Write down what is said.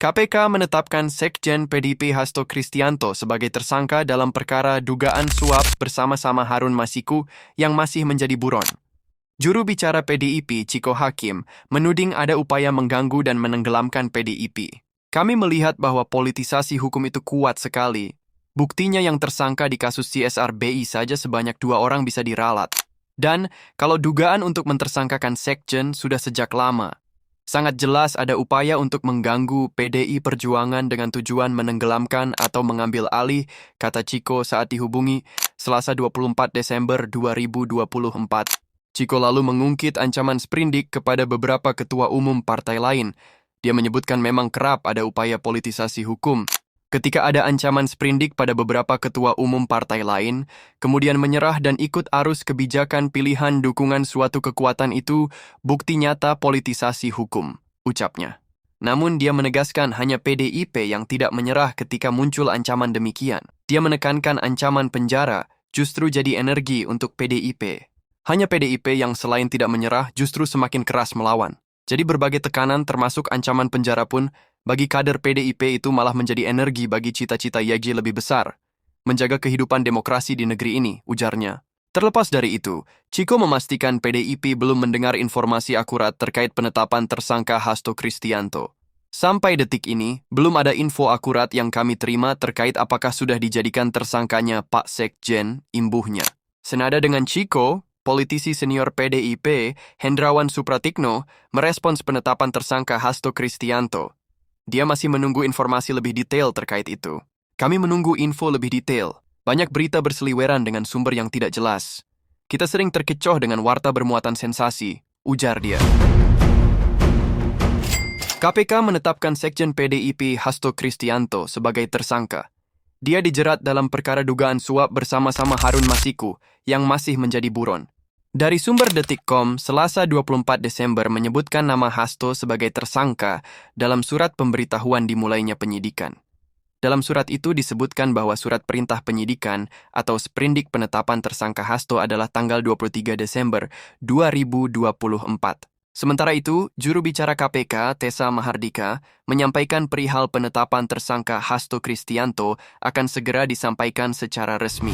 KPK menetapkan Sekjen PDIP Hasto Kristianto sebagai tersangka dalam perkara dugaan suap bersama-sama Harun Masiku yang masih menjadi buron. Juru bicara PDIP, Chiko Hakim, menuding ada upaya mengganggu dan menenggelamkan PDIP. Kami melihat bahwa politisasi hukum itu kuat sekali. Buktinya yang tersangka di kasus CSR BI saja sebanyak 2 orang bisa diralat. Dan kalau dugaan untuk mentersangkakan Sekjen sudah sejak lama. Sangat jelas ada upaya untuk mengganggu PDI Perjuangan dengan tujuan menenggelamkan atau mengambil alih, kata Chiko saat dihubungi Selasa 24 Desember 2024. Chiko lalu mengungkit ancaman sprindik kepada beberapa ketua umum partai lain. Dia menyebutkan memang kerap ada upaya politisasi hukum. Ketika ada ancaman sprindik pada beberapa ketua umum partai lain, kemudian menyerah dan ikut arus kebijakan pilihan dukungan suatu kekuatan itu bukti nyata politisasi hukum, ucapnya. Namun dia menegaskan hanya PDIP yang tidak menyerah ketika muncul ancaman demikian. Dia menekankan ancaman penjara justru jadi energi untuk PDIP. Hanya PDIP yang selain tidak menyerah justru semakin keras melawan. Jadi berbagai tekanan termasuk ancaman penjara pun bagi kader PDIP itu malah menjadi energi bagi cita-cita YG lebih besar, menjaga kehidupan demokrasi di negeri ini, ujarnya. Terlepas dari itu, Chiko memastikan PDIP belum mendengar informasi akurat terkait penetapan tersangka Hasto Kristianto. Sampai detik ini, belum ada info akurat yang kami terima terkait apakah sudah dijadikan tersangkanya Pak Sekjen, imbuhnya. Senada dengan Chiko, politisi senior PDIP, Hendrawan Supratikno, merespons penetapan tersangka Hasto Kristianto. Dia masih menunggu informasi lebih detail terkait itu. Kami menunggu info lebih detail. Banyak berita berseliweran dengan sumber yang tidak jelas. Kita sering terkecoh dengan warta bermuatan sensasi, ujar dia. KPK menetapkan Sekjen PDIP Hasto Kristianto sebagai tersangka. Dia dijerat dalam perkara dugaan suap bersama-sama Harun Masiku yang masih menjadi buron. Dari sumber Detik.com, Selasa 24 Desember menyebutkan nama Hasto sebagai tersangka dalam surat pemberitahuan dimulainya penyidikan. Dalam surat itu disebutkan bahwa surat perintah penyidikan atau sprindik penetapan tersangka Hasto adalah tanggal 23 Desember 2024. Sementara itu, juru bicara KPK, Tessa Mahardika, menyampaikan perihal penetapan tersangka Hasto Kristianto akan segera disampaikan secara resmi.